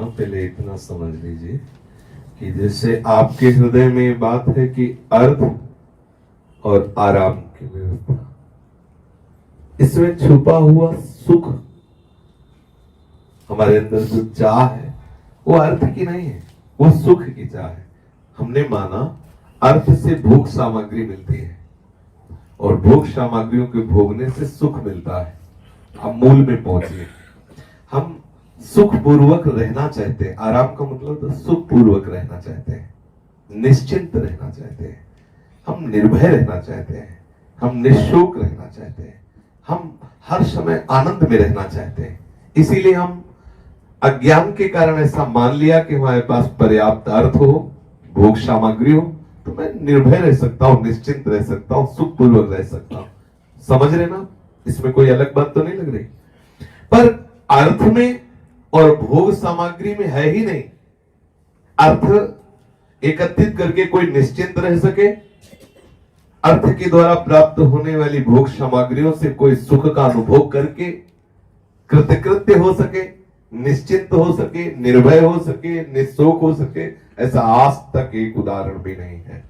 पहले इतना समझ लीजिए कि जैसे आपके हृदय में ये बात है कि अर्थ और आराम की व्यवस्था, इसमें छुपा हुआ सुख, हमारे अंदर जो चाह है वो अर्थ की नहीं है, वो सुख की चाह है। हमने माना अर्थ से भोग सामग्री मिलती है और भोग सामग्रियों के भोगने से सुख मिलता है। हम मूल में पहुंचे, हम सुख पूर्वक रहना चाहते हैं। आराम का मतलब तो सुख पूर्वक रहना चाहते हैं, निश्चिंत रहना चाहते हैं, हम निर्भय रहना चाहते हैं, हम निःशोक रहना चाहते हैं, हम हर समय आनंद में रहना चाहते हैं। इसीलिए हम अज्ञान के कारण ऐसा मान लिया कि हमारे पास पर्याप्त अर्थ हो, भोग सामग्री हो, तो मैं निर्भय रह सकता हूं, निश्चिंत रह सकता हूं, सुख पूर्वक रह सकता हूं। समझ रहे ना, इसमें कोई अलग बात तो नहीं लग रही। पर अर्थ में और भोग सामग्री में है ही नहीं। अर्थ एकत्रित करके कोई निश्चिंत रह सके, अर्थ के द्वारा प्राप्त होने वाली भोग सामग्रियों से कोई सुख का अनुभव करके कृतकृत्य हो सके, निश्चिंत हो सके, निर्भय हो सके, निःशोक हो सके, ऐसा आज तक एक उदाहरण भी नहीं है।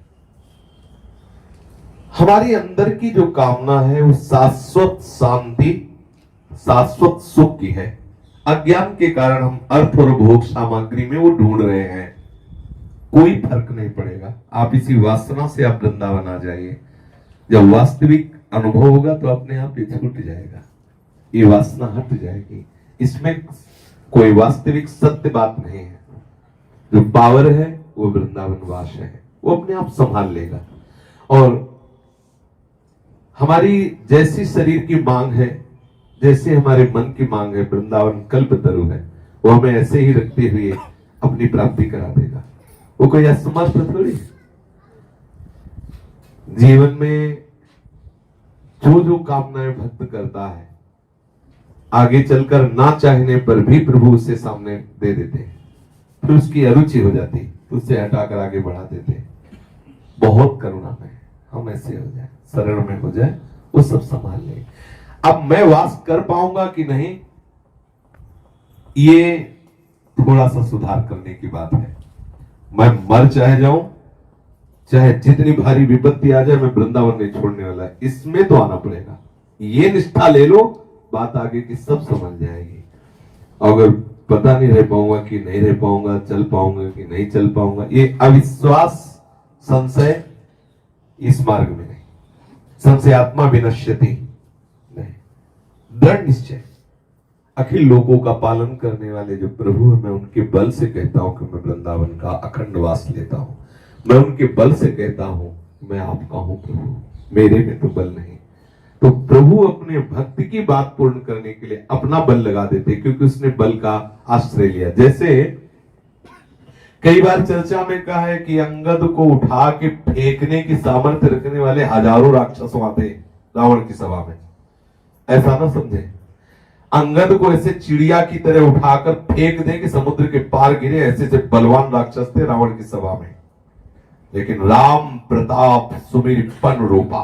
हमारी अंदर की जो कामना है वो शाश्वत शांति, शाश्वत सुख की है। अज्ञान के कारण हम अर्थ और भोग सामग्री में वो ढूंढ रहे हैं। कोई फर्क नहीं पड़ेगा, आप इसी वासना से आप वृंदावन आ जाइए। जब वास्तविक अनुभव होगा तो अपने आप ये छूट जाएगा, ये वासना हट जाएगी। इसमें कोई वास्तविक सत्य बात नहीं है। जो पावर है वो वृंदावन वास है, वो अपने आप संभाल लेगा। और हमारी जैसी शरीर की मांग है, जैसे हमारे मन की मांग है, वृंदावन कल्पतरु है, वो हमें ऐसे ही रखते हुए अपनी प्राप्ति करा देगा। वो कोई असमर्थ थोड़ी। जीवन में जो जो कामनाएं भक्त करता है, आगे चलकर ना चाहने पर भी प्रभु उसे सामने दे देते हैं। फिर उसकी अरुचि हो जाती, उससे हटाकर आगे बढ़ा देते हैं। बहुत करुणा में हम ऐसे हो जाए, शरण में हो जाए, वो सब संभाल ले। अब मैं वास कर पाऊंगा कि नहीं, ये थोड़ा सा सुधार करने की बात है। मैं मर चाहे जाऊं, चाहे जितनी भारी विपत्ति आ जाए, मैं वृंदावन नहीं छोड़ने वाला है। इसमें तो आना पड़ेगा। ये निष्ठा ले लो, बात आगे की सब समझ जाएगी। अगर पता नहीं रह पाऊंगा कि नहीं रह पाऊंगा, चल पाऊंगा कि नहीं चल पाऊंगा, ये अविश्वास, संशय इस मार्ग में नहीं। संशय आत्मा विनश्यति नहीं, दृढ़ निश्चय। अखिल लोगों का पालन करने वाले जो प्रभु है, मैं उनके बल से कहता हूं कि मैं वृंदावन का अखंड वास लेता हूं। मैं उनके बल से कहता हूं मैं आपका हूं प्रभु, मेरे में तो बल नहीं। तो प्रभु अपने भक्ति की बात पूर्ण करने के लिए अपना बल लगा देते, क्योंकि उसने बल का आश्रय लिया। जैसे कई बार चर्चा में कहा है कि अंगद को उठा के फेंकने की सामर्थ्य रखने वाले हजारों राक्षसों आते रावण की सभा में। ऐसा ना समझे, अंगद को ऐसे चिड़िया की तरह उठाकर फेंक दे कि समुद्र के पार गिरे, ऐसे से बलवान राक्षस थे रावण की सभा में। लेकिन राम प्रताप सुमिर पन रूपा,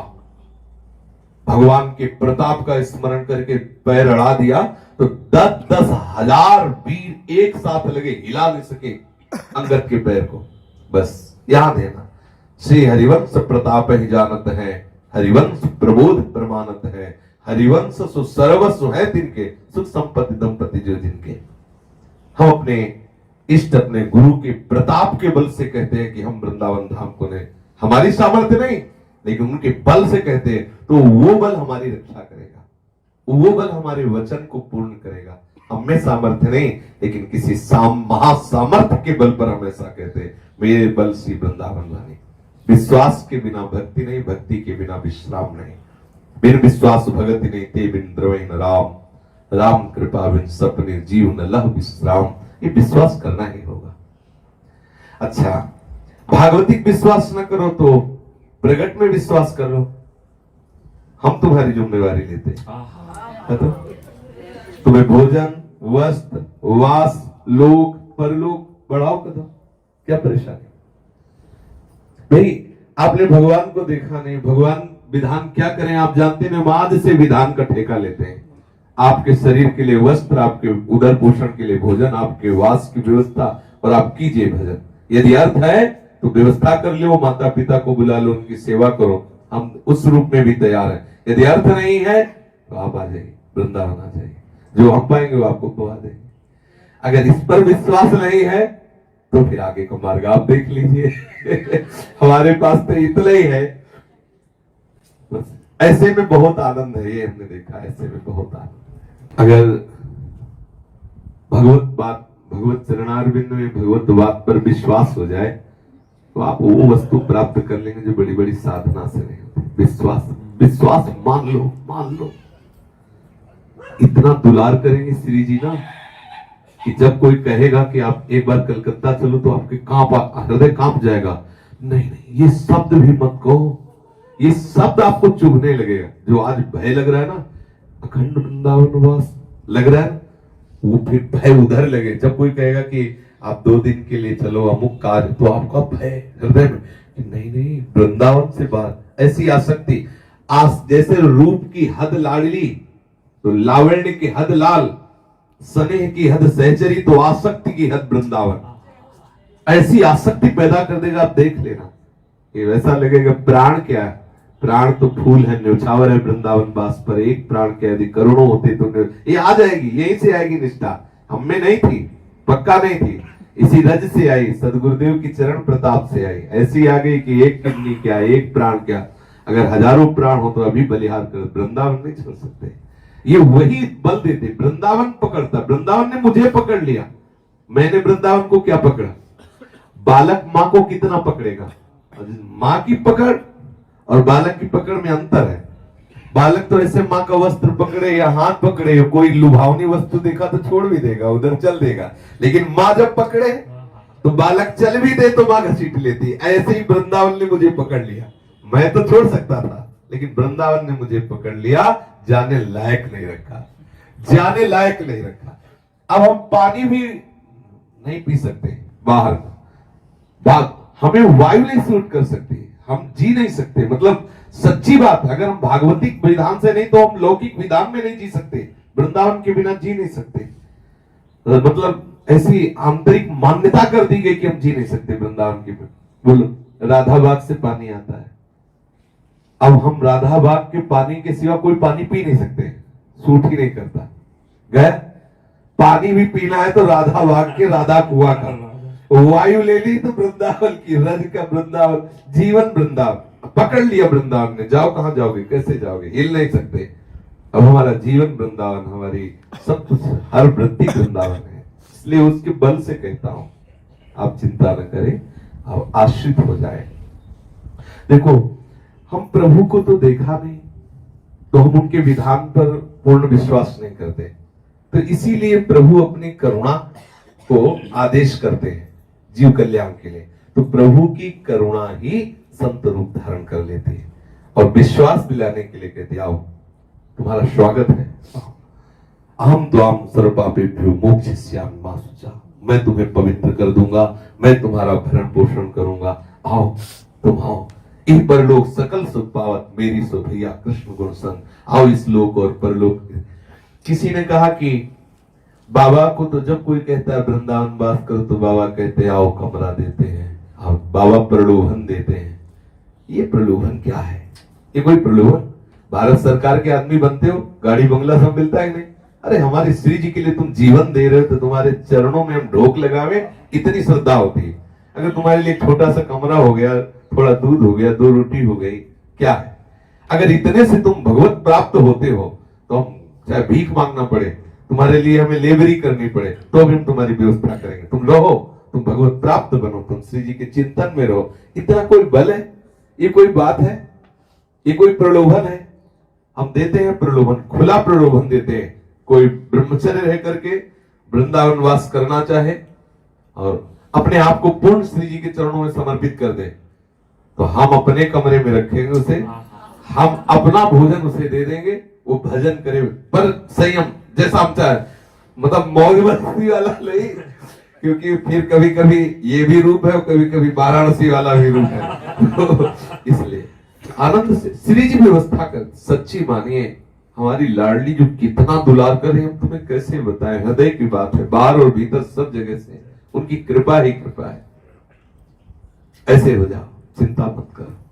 भगवान के प्रताप का स्मरण करके पैर अड़ा दिया तो 10-10 हजार वीर एक साथ लगे, हिला नहीं सके अंगद के पैर को। बस याद है ना, श्री हरिवंश प्रताप ही जानत है, हरिवंश प्रबोध प्रमाणत है, हरिवंश सु सर्वस्व है तिनके, सुख संपत्ति दंपति जो जिनके। हम अपने इष्ट, अपने गुरु के प्रताप के बल से कहते हैं कि हम वृंदावन धाम को नहीं, हमारी सामर्थ्य नहीं, लेकिन उनके बल से कहते हैं, तो वो बल हमारी रक्षा करेगा, वो बल हमारे वचन को पूर्ण करेगा। हमें सामर्थ्य नहीं, लेकिन किसी महासामर्थ्य के बल पर हम ऐसा कहते हैं, मेरे बल से वृंदावन लाने। विश्वास के बिना भक्ति नहीं, भक्ति के बिना विश्राम नहीं। बिन विश्वास भगति नहीं, ते बिन द्रवै न राम, राम कृपा बिन सपने जीव न लह विश्राम। ये विश्वास करना ही होगा। अच्छा, भागवतिक विश्वास न करो तो प्रगट में विश्वास कर लो। हम तुम्हारी जिम्मेवारी लेते हैं। तो तुम्हें भोजन, वस्त्र, वास, लोक, परलोक बढ़ाओ कदम, क्या परेशानी भाई? आपने भगवान को देखा नहीं, भगवान विधान क्या करें आप जानते हैं? आज से विधान का ठेका लेते हैं। आपके शरीर के लिए वस्त्र, आपके उदर पोषण के लिए भोजन, आपके वास की व्यवस्था, और आप कीजिए भजन। यदि अर्थ है तो व्यवस्था कर लो, माता पिता को बुला लो, उनकी सेवा करो, हम उस रूप में भी तैयार हैं। यदि अर्थ नहीं है तो आप आ जाइए, वृंदावन आ जाइए, जो हम पाएंगे वो आपको पवा देंगे। अगर इस पर विश्वास नहीं है तो फिर आगे का मार्ग आप देख लीजिए। हमारे पास तो इतना ही है। बस ऐसे में बहुत आनंद है, ये हमने देखा, ऐसे में बहुत आनंद। अगर भगवत चरणारविंद में भगवत बात पर विश्वास हो जाए तो आप वो वस्तु प्राप्त कर लेंगे जो बड़ी बड़ी साधना से नहीं होती। विश्वास मान लो। इतना दुलार करेंगे श्री जी ना कि जब कोई कहेगा कि आप एक बार कलकत्ता चलो तो आपके हृदय कांप जाएगा। नहीं, ये शब्द भी मत कहो, ये शब्द आपको चुभने लगेगा। जो आज भय लग रहा है ना, अखंड वृंदावन वास लग रहा है, वो फिर भय उधर लगे। जब कोई कहेगा कि आप 2 दिन के लिए चलो अमुक कार्य, तो आपका भय हृदय में कि नहीं, वृंदावन से बाहर। ऐसी आसक्ति, जैसे रूप की हद लाडली तो लावण्य की हद लाल, स्नेह की हद सहचरी तो आसक्ति की हद वृंदावन। ऐसी आसक्ति पैदा कर देगा, आप देख लेना। ये वैसा लगेगा प्राण क्या है, प्राण तो फूल है, न्यौछावर है वृंदावन बास पर। एक प्राण के यदि करोड़ों होते तो ये आ जाएगी, यहीं से आएगी निष्ठा। हम में नहीं थी, पक्का नहीं थी, इसी रज से आई, सदगुरुदेव की चरण प्रताप से आई। ऐसी आ गई कि एक किडनी क्या, एक प्राण क्या। अगर हजारों प्राण हो तो अभी बलिहार कर, वृंदावन नहीं छोड़ सकते। ये वही बल देते, वृंदावन पकड़ता। वृंदावन ने मुझे पकड़ लिया, मैंने वृंदावन को क्या पकड़ा। बालक माँ को कितना पकड़ेगा, माँ की पकड़ और बालक की पकड़ में अंतर है। बालक तो ऐसे माँ का वस्त्र पकड़े या हाथ पकड़े, कोई लुभावनी वस्तु देखा तो छोड़ भी देगा, उधर चल देगा। लेकिन माँ जब पकड़े तो बालक चल भी दे तो माँ घसीट लेती। ऐसे ही वृंदावन ने मुझे पकड़ लिया। मैं तो छोड़ सकता था, लेकिन वृंदावन ने मुझे पकड़ लिया, जाने लायक नहीं रखा, जाने लायक नहीं रखा। अब हम पानी भी नहीं पी सकते बाहर, हमें वायु नहीं सूट कर सकती, हम जी नहीं सकते। मतलब सच्ची बात, अगर हम भागवतिक विधान से नहीं तो हम लौकिक विधान में नहीं जी सकते, वृंदावन के बिना जी नहीं सकते। मतलब ऐसी आंतरिक मान्यता कर दी गई कि हम जी नहीं सकते वृंदावन के बिना। बोलो, राधाबाग से पानी आता है, अब हम राधाबाग के पानी के सिवा कोई पानी पी नहीं सकते, सूट ही नहीं करता। गए पानी भी पीना है तो राधाबाग के राधा कुआं का। वायु ले ली तो वृंदावन की, रज का वृंदावन, जीवन वृंदावन पकड़ लिया वृंदावन ने। जाओ, कहां जाओगे, कैसे जाओगे, हिल नहीं सकते। अब हमारा जीवन वृंदावन, हमारी सब कुछ, हर वृत्ति वृंदावन है। इसलिए उसके बल से कहता हूं, आप चिंता न करें, आप आश्रित हो जाए। देखो, हम प्रभु को तो देखा नहीं तो हम उनके विधान पर पूर्ण विश्वास नहीं करते। तो इसीलिए प्रभु अपनी करुणा को आदेश करते हैं जीव कल्याण के लिए। तो प्रभु की करुणा ही संत रूप धारण कर लेती है और विश्वास दिलाने के लिए कहते, आओ तुम्हारा स्वागत है, अहम त्वाम सर्वपापेभ्यो मोक्षयिष्यामि मा शुचा। मैं तुम्हें पवित्र कर दूंगा, मैं तुम्हारा भरण पोषण करूंगा, आओ तुम आओ। इह परलोक सकल सुख पावत, मेरी सो भैया कृष्ण गुण संग। आओ इस लोक और परलोक। किसी ने कहा कि बाबा को तो जब कोई कहता है वृंदावन वास करो तो बाबा कहते हैं आओ कमरा देते हैं, आओ बाबा प्रलोभन देते हैं। ये प्रलोभन क्या है, ये कोई प्रलोभन? भारत सरकार के आदमी बनते हो, गाड़ी बंगला सब मिलता है नहीं? अरे हमारे श्री जी के लिए तुम जीवन दे रहे हो तो तुम्हारे चरणों में हम ढोक लगावे, इतनी श्रद्धा होती है। अगर तुम्हारे लिए छोटा सा कमरा हो गया, थोड़ा दूध हो गया, 2 रोटी हो गई, क्या है? अगर इतने से तुम भगवत प्राप्त होते हो तो हम चाहे भीख मांगना पड़े, तुम्हारे लिए हमें लेबरी करनी पड़े, तो भी हम तुम्हारी व्यवस्था करेंगे। तुम रहो, तुम भगवत प्राप्त बनो, तुम श्री जी के चिंतन में रहो। इतना कोई बल है? ये कोई बात है? ये कोई प्रलोभन है? हम देते हैं प्रलोभन, खुला प्रलोभन देते हैं। कोई ब्रह्मचर्य रह करके वृंदावन वास करना चाहे और अपने आप को पूर्ण श्री जी के चरणों में समर्पित कर दे, तो हम अपने कमरे में रखेंगे उसे, हम अपना भोजन उसे दे देंगे, वो भजन करे, पर संयम जैसा हम चाहे। मतलब मौज मस्ती वाला नहीं, क्योंकि फिर कभी कभी ये भी रूप है और कभी कभी वाराणसी वाला भी रूप है। तो इसलिए आनंद से श्री जी व्यवस्था कर, सच्ची मानिए हमारी लाडली जो कितना दुलार कर रही है, हम तुम्हें कैसे बताएं। हृदय की बात है, बाहर और भीतर सब जगह से उनकी कृपा ही कृपा है। ऐसे हो जाओ, चिंता मत करो।